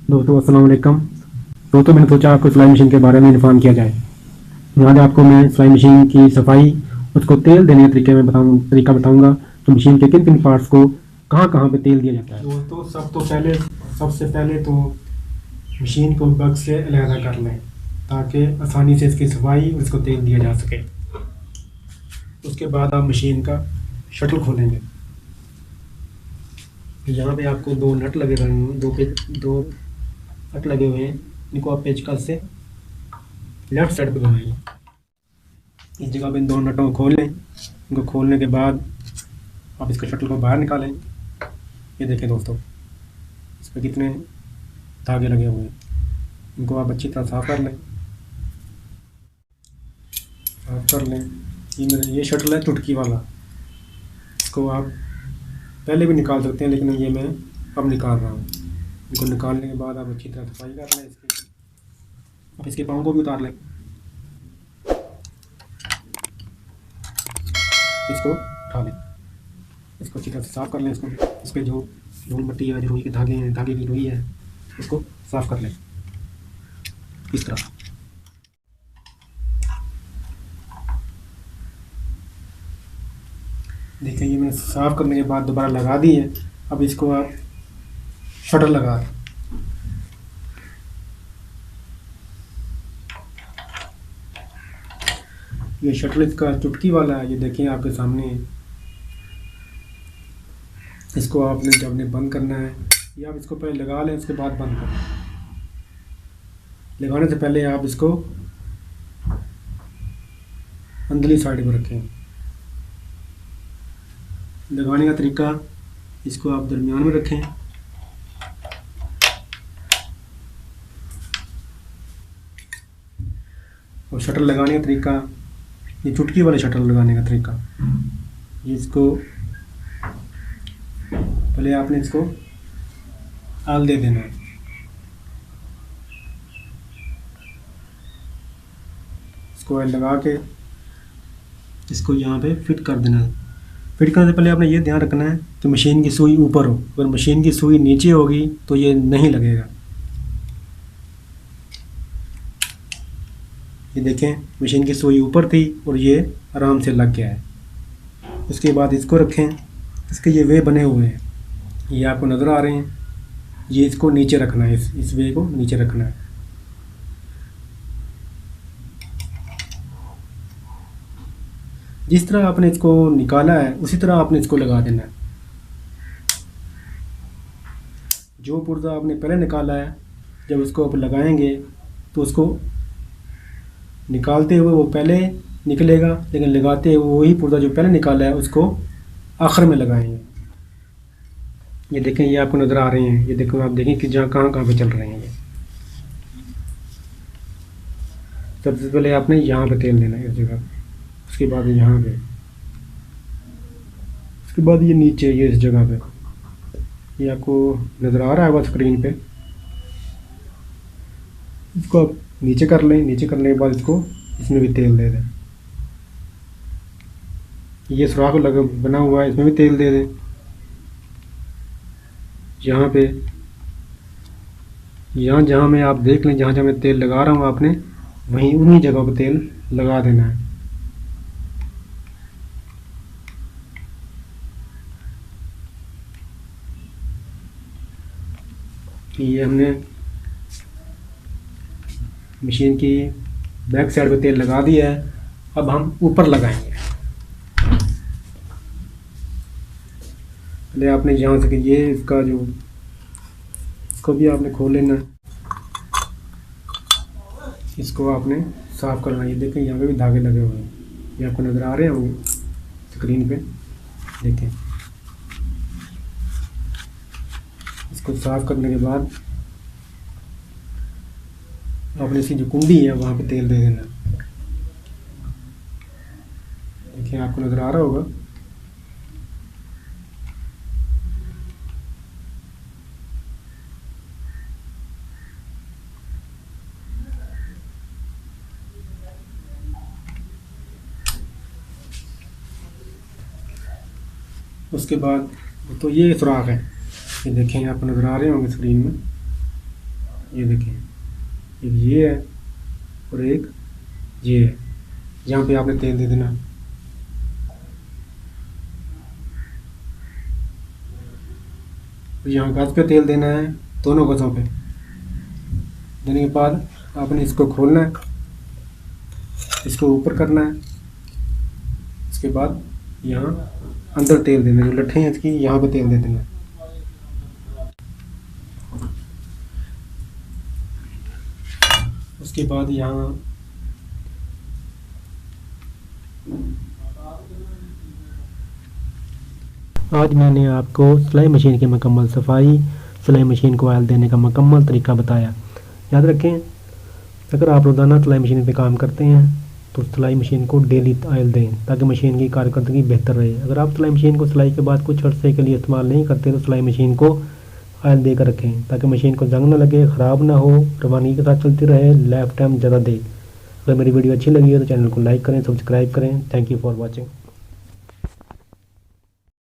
दोस्तों अस्सलाम वालेकुम। दोस्तों मैंने सोचा आपको सिलाई मशीन के बारे में इन्फॉर्म किया जाए। आज आपको मैं सिलाई मशीन की सफाई, उसको तेल देने के तरीका बताऊंगा। तो मशीन के किन किन पार्ट्स को कहाँ कहाँ पे तेल दिया जाता है। दोस्तों सबसे पहले तो मशीन को बग से अलहदा कर लें ताकि आसानी से इसकी सफाई और इसको तेल दिया जा सके। उसके बाद आप मशीन का शटल खोलेंगे। यहाँ पे आपको दो नट लगे रहेंगे, दो नट लगे हुए हैं। इनको आप पेचकस से लेफ्ट साइड पे घुमाएंगे। इस जगह पे इन दोनों नटों को खोल लें। इनको खोलने के बाद आप इसके शटल को बाहर निकालें। ये देखें दोस्तों, इस पर कितने धागे लगे हुए हैं। इनको आप अच्छी तरह साफ कर लें। ये शटल है चुटकी वाला। इसको आप पहले भी निकाल सकते हैं, लेकिन ये मैं अब निकाल रहा हूँ। इनको निकालने के बाद आप अच्छी तरह सफाई कर लें इसकी। अब इसके पाँव को भी उतार लें। इसको उठा लें। इसको अच्छी तरह से साफ़ कर लें। इसको इस पर जो धूल मिट्टी है, जो रुई के धागे हैं, धागे की रुई है, इसको साफ़ कर लें इस तरह। देखिए ये मैंने साफ़ करने के बाद दोबारा लगा दी है। अब इसको आप शटर लगा दें। ये शटर इसका चुटकी वाला है, ये देखिए आपके सामने है। इसको आपने जब बंद करना है, या आप इसको पहले लगा लें, उसके बाद बंद करें। लगाने से पहले आप इसको अंदरली साइड पर रखें। लगाने का तरीका, इसको आप दरमियान में रखें। और शटर लगाने का तरीका, ये चुटकी वाले शटर लगाने का तरीका, ये इसको पहले आपने इसको आल दे देना है। इसको ऑयल लगा के इसको यहाँ पे फिट कर देना है। फिट करने से पहले आपने ये ध्यान रखना है कि मशीन की सुई ऊपर हो। अगर मशीन की सुई नीचे होगी तो ये नहीं लगेगा। ये देखें, मशीन की सुई ऊपर थी और ये आराम से लग गया है। उसके बाद इसको रखें। इसके ये वे बने हुए हैं, ये आपको नज़र आ रहे हैं। ये इसको नीचे रखना है, इस वे को नीचे रखना है। जिस तरह आपने इसको निकाला है उसी तरह आपने इसको लगा देना है। जो पुर्जा आपने पहले निकाला है, जब उसको आप लगाएंगे तो उसको निकालते हुए वो पहले निकलेगा, लेकिन लगाते हुए वही पुर्जा जो पहले निकाला है उसको आखिर में लगाएंगे। ये देखें, ये आपको नज़र आ रहे हैं। ये देखो, आप देखें कि जहाँ कहाँ कहाँ पे चल रहे हैं। ये सबसे पहले आपने यहाँ पे तेल देना है, इस जगह। उसके बाद यहाँ पे, उसके बाद ये नीचे, ये इस जगह पे, ये आपको नज़र आ रहा है स्क्रीन पे। इसको आप नीचे कर लें। नीचे करने के बाद इसको इसमें भी तेल दे दें। ये सुराख लगा बना हुआ है, इसमें भी तेल दे दें। यहाँ पे, यहाँ जहाँ मैं, आप देख लें, जहाँ जहाँ मैं तेल लगा रहा हूँ, आपने वहीं उन्हीं जगहों पर तेल लगा देना है। ये हमने मशीन की बैक साइड पे तेल लगा दिया है। अब हम ऊपर लगाएंगे। पहले आपने यहाँ से, ये इसका जो, इसको भी आपने खोल लेना है। इसको आपने साफ़ करना है। ये देखें, यहाँ पे भी धागे लगे हुए हैं, ये आपको नज़र आ रहे होंगे स्क्रीन पे। देखें, इसको साफ़ करने के बाद आपने इसकी जो कुंडी है वहाँ पे तेल दे देना। देखिए, आपको नज़र आ रहा होगा। उसके बाद तो ये सुराख है, ये देखें, आपको नज़र आ रहे होंगे स्क्रीन में। ये देखिए, एक ये है और एक ये है। यहाँ पे आपने तेल दे देना। यहाँ गैस पे तेल देना है दोनों गज़ों पे। देने के बाद आपने इसको खोलना है, इसको ऊपर करना है। इसके बाद यहाँ अंदर तेल देना है, जो लट्ठे हैं इसकी यहाँ पे तेल दे देना है। उसके बाद यहाँ आज मैंने आपको सिलाई मशीन की मुकम्मल सफाई, सिलाई मशीन को ऑयल देने का मुकम्मल तरीका बताया। याद रखें, अगर आप रोज़ाना सिलाई मशीन पे काम करते हैं तो सिलाई मशीन को डेली ऑयल दें ताकि मशीन की कारकर्दगी बेहतर रहे। अगर आप सिलाई मशीन को सिलाई के बाद कुछ अर्से के लिए इस्तेमाल नहीं करते तो सिलाई मशीन को ऑयल देकर रखें ताकि मशीन को जंग ना लगे, ख़राब ना हो, रवानगी के साथ चलती रहे, लाइफ टाइम ज़्यादा दे। अगर मेरी वीडियो अच्छी लगी है तो चैनल को लाइक करें, सब्सक्राइब करें। Thank you for watching.